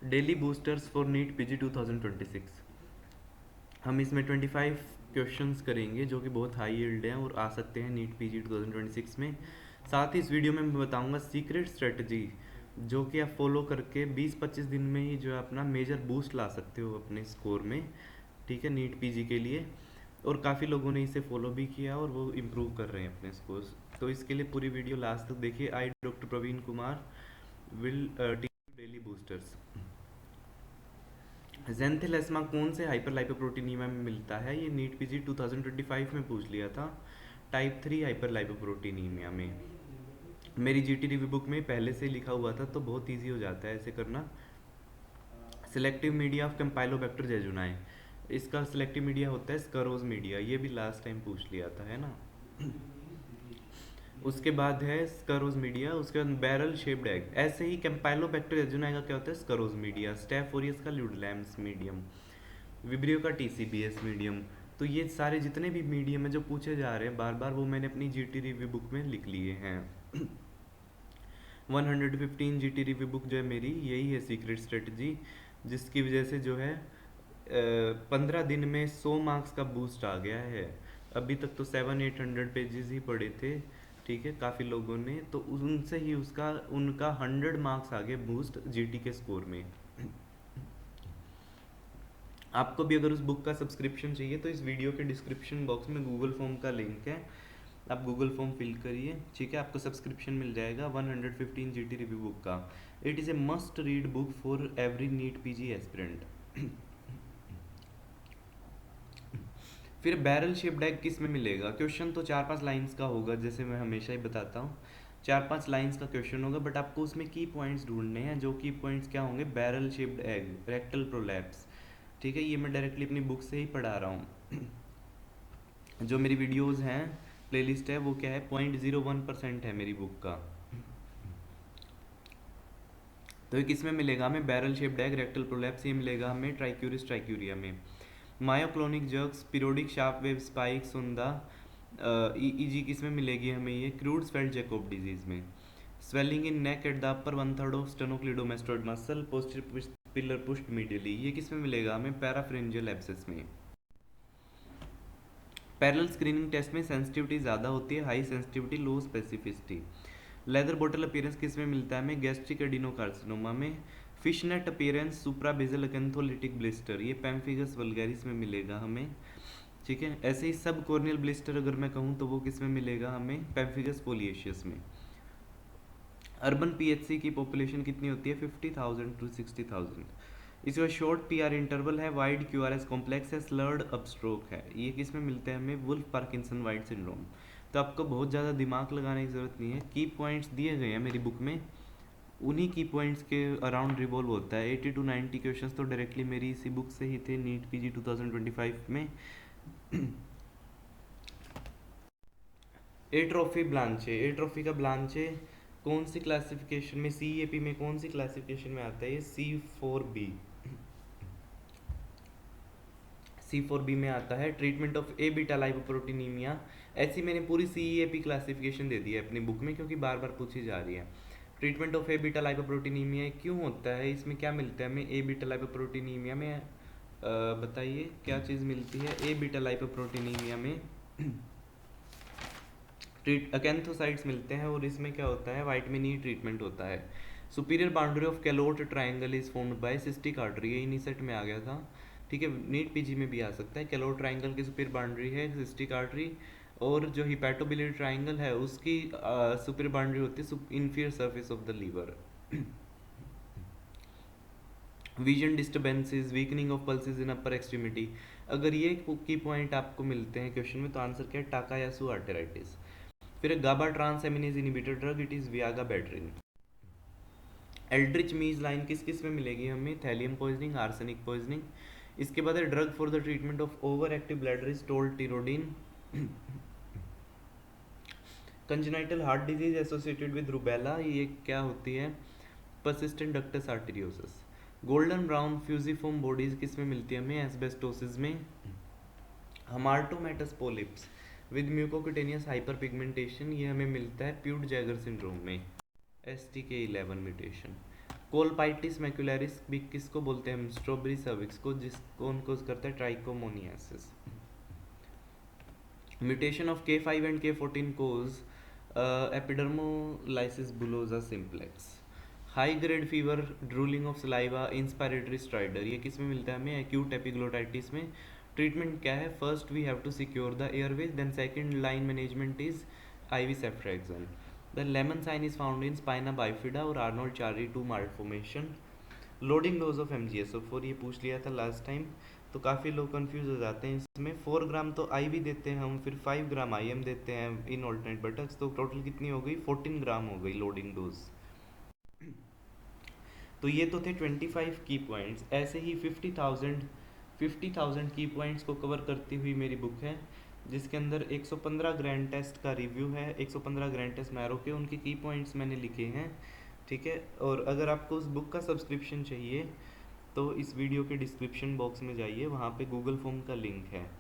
Daily boosters for NEET PG 2026। हम इसमें 25 questions करेंगे जो कि बहुत हाई यील्ड हैं और आ सकते हैं नीट पीजी 2026 में। साथ ही इस वीडियो में मैं बताऊंगा सीक्रेट स्ट्रेटजी जो कि आप फॉलो करके 20-25 दिन में ही जो है अपना मेजर बूस्ट ला सकते हो अपने स्कोर में, ठीक है, नीट पीजी के लिए। और काफ़ी लोगों ने इसे फॉलो भी किया और वो इम्प्रूव कर रहे हैं अपने स्कोर्स। तो इसके लिए पूरी वीडियो लास्ट तक देखिए। I doctor Praveen Kumar will teach daily boosters. Xanthelasma कौन से हाइपरलाइपोप्रोटीनीमिया में मिलता है? ये नीट पीजी 2025 में पूछ लिया था। टाइप 3 हाइपरलाइपोप्रोटीनीमिया में। मेरी जीटी रिव्यू बुक में पहले से लिखा हुआ था तो बहुत इजी हो जाता है ऐसे करना। सिलेक्टिव मीडिया ऑफ कैम्पाइलोबैक्टर जेजुनाई, इसका सिलेक्टिव मीडिया होता है स्करोज मीडिया, ये भी लास्ट टाइम पूछ लिया था, है ना। उसके बाद है स्करोज मीडिया, उसके बाद बैरल शेप्ड एग। ऐसे ही कैम्पाइलोबैक्टर जेजुनाई का क्या होता है? स्करोज मीडिया। स्टेफ ओरियस का ल्यूडलैम्स मीडियम। विब्रियो का टीसीबीएस मीडियम। तो ये सारे जितने भी मीडियम है जो पूछे जा रहे हैं बार बार, वो मैंने अपनी जीटी रिव्यू बुक में लिख लिए हैं। 115 जीटी रिव्यू बुक जो है मेरी, यही है सीक्रेट स्ट्रेटजी, जिसकी वजह से जो है 15 दिन में 100 मार्क्स का बूस्ट आ गया है। अभी तक तो 700-800 पेजेस ही पढ़े थे, ठीक है, काफ़ी लोगों ने, तो उनसे ही उसका उनका 100 मार्क्स आ गए बूस्ट जीटी के स्कोर में। आपको भी अगर उस बुक का सब्सक्रिप्शन चाहिए तो इस वीडियो के डिस्क्रिप्शन बॉक्स में गूगल फॉर्म का लिंक है, आप गूगल फॉर्म फिल करिए, ठीक है, आपको सब्सक्रिप्शन मिल जाएगा 115 जीटी रिव्यू बुक का। It is a must read book for every NEET PG aspirant. फिर बैरल शेप्ड एग किस में मिलेगा? क्वेश्चन तो 4-5 लाइंस का होगा, जैसे मैं हमेशा ही बताता हूँ, 4-5 लाइंस का क्वेश्चन होगा, बट आपको उसमें की पॉइंट्स ढूंढने हैं। जो की पॉइंट्स क्या होंगे? Barrel shaped egg, rectal prolapse, ठीक है, ये मैं डायरेक्टली अपनी बुक से ही पढ़ा रहा हूँ। जो मेरी वीडियोस हैं, प्लेलिस्ट है, वो क्या है, 0.01% है मेरी बुक का। तो ये किस में मिलेगा हमें? Barrel shaped egg, rectal prolapse, ये मिलेगा हमें ट्राइक्यूरिस ट्राइक्यूरिया में। Myoclonic jerks, periodic sharp wave spike, सुंदा ईजी किस में मिलेगी हमें? ये क्रूड्सफेल्ड जैकोब डिजीज में। Swelling in neck at the upper 1/3 of sternocleidomastoid muscle, posterior pillar pushed medially, ये किस में मिलेगा हमें? पैराफ्रेंजियल एब्सेस में। पैरेलल स्क्रीनिंग टेस्ट में सेंसिटिविटी ज़्यादा होती है, high sensitivity low specificity. Leather bottle appearance किस में मिलता है हमें? गैस्ट्रिक एडिनोकार्सिनोमा में। फिशनेट अपीयरेंस, सुप्राबेजल अकेंथोलिटिक ब्लिस्टर, ये पैम्फिगस वल्गैरिस में मिलेगा हमें, ठीक है। ऐसे ही सब कॉर्नियल ब्लिस्टर अगर मैं कहूँ तो वो किस में मिलेगा हमें? पैम्फिगस फोलिएशियस में। अर्बन पीएचसी की पॉपुलेशन कितनी होती है? 50,000 to 60,000। इसका शॉर्ट पीआर इंटरवल है, वाइड क्यूआरएस कॉम्प्लेक्स है, स्लर्ड अपस्ट्रोक है। ये किस में मिलते हैं हमें? Wolff Parkinson White syndrome. तो आपको बहुत ज़्यादा दिमाग लगाने की ज़रूरत नहीं है, की पॉइंट्स दिए गए हैं मेरी बुक में, उन्हीं की पॉइंट्स के अराउंड रिवॉल्व होता है। 80 to 90 क्वेश्चंस तो डायरेक्टली मेरी इसी बुक से ही थे नीट पीजी 2025 में। एट्रोफी ब्लांचे, एट्रोफी का ब्लांचे कौन सी क्लासिफिकेशन में, सीईएपी में कौन सी क्लासिफिकेशन में आता है? ये C4B, C4B में आता है। ट्रीटमेंट ऑफ ए बीटा लाइपोप्रोटीनीमिया, ऐसी मैंने पूरी सीईएपी क्लासिफिकेशन दे दी है अपनी बुक में क्योंकि बार बार पूछी जा रही है। ट्रीटमेंट ऑफ ए बीटा लाइपोप्रोटीनीमिया क्यों होता है, इसमें क्या मिलता है हमें ए बीटा लाइपोप्रोटीनीमिया में? बताइए क्या चीज़ मिलती है ए बीटा लाइपोप्रोटीनीमिया में? अकेंथोसाइट्स मिलते हैं और इसमें क्या होता है? विटामिन ई ट्रीटमेंट होता है। Superior boundary of Calot triangle is formed by cystic artery, ये इन्हीं सेट में आ गया था, ठीक है, नीट पीजी में भी आ सकता है। कैलोट ट्राइंगल की सुपीरियर बाउंड्री है सिस्टिक आर्टरी, और जो हिपैटोबिलियरी ट्राइंगल है उसकी सुपीरियर बाउंड्री होती है inferior surface of the liver. Vision disturbances, weakening of pulses in upper extremity, अगर ये की पॉइंट आपको मिलते हैं क्वेश्चन में तो आंसर क्या है? Takayasu arteritis. फिर GABA transaminase inhibitor drug, it is vigabatrin. Aldrich Mees line किस किस में मिलेगी हमें? Thallium poisoning, arsenic poisoning. इसके बाद है drug for the treatment of over active bladder is tolterodine. Congenital heart disease associated with rubella, ये क्या होती है? Persistent ductus arteriosus. Golden brown fusiform bodies किस में मिलती है हमें? एस्बेस्टोसिस में। Hamartomatous polyps with mucocutaneous hyperpigmentation, ये हमें मिलता है प्यूड जैगर सिंड्रोम में, STK11 म्यूटेशन। कोलपाइटिस मैक्युलरिस भी किसको बोलते हैं हम? स्ट्रॉबेरी सर्विक्स को, जिसको उनको करता है trichomoniasis. Mutation of K5 and K14 cause epidermolysis bullosa simplex. High grade fever, drooling of saliva, inspiratory stridor, ये किस में मिलता है हमें? एक्यूट एपिग्लोटाइटिस में। ट्रीटमेंट क्या है? First we have to secure the airways, then second line management is IV ceftriaxone. The lemon sign is found in spina bifida और Arnold Chiari 2 malformation. Loading dose of MgSO4, ये पूछ लिया था last time, तो काफ़ी लोग confuse हो जाते हैं इसमें। 4 ग्राम तो IV देते हैं हम, फिर 5 ग्राम IM देते हैं इन ऑल्टरनेट बटक्स, तो टोटल कितनी हो गई? 14 ग्राम हो गई लोडिंग डोज। तो ये तो थे 25 की पॉइंट्स। ऐसे ही 50,000 की पॉइंट्स को कवर करती हुई मेरी बुक है, जिसके अंदर 115 ग्रैंड टेस्ट का रिव्यू है, 115 ग्रैंड टेस्ट मैरो के, उनके की पॉइंट्स मैंने लिखे हैं, ठीक है। और अगर आपको उस बुक का सब्सक्रिप्शन चाहिए तो इस वीडियो के डिस्क्रिप्शन बॉक्स में जाइए, वहाँ पे गूगल फॉर्म का लिंक है,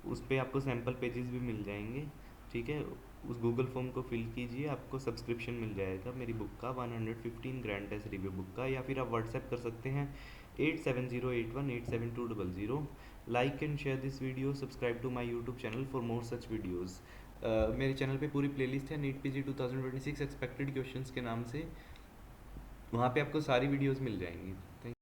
उस पर आपको सैम्पल पेजेस भी मिल जाएंगे, ठीक है। उस गूगल फॉर्म को फिल कीजिए, आपको सब्सक्रिप्शन मिल जाएगा मेरी बुक का, 115 ग्रैंड टेस्ट रिव्यू बुक का। या फिर आप व्हाट्सएप कर सकते हैं 8708187200। Like and share this video, subscribe to my YouTube channel for more such videos. मेरे चैनल पे पूरी प्लेलिस्ट है नीट PG 2026 एक्सपेक्टेड क्वेश्चंस के नाम से, वहाँ पे आपको सारी वीडियोस मिल जाएंगी। थैंक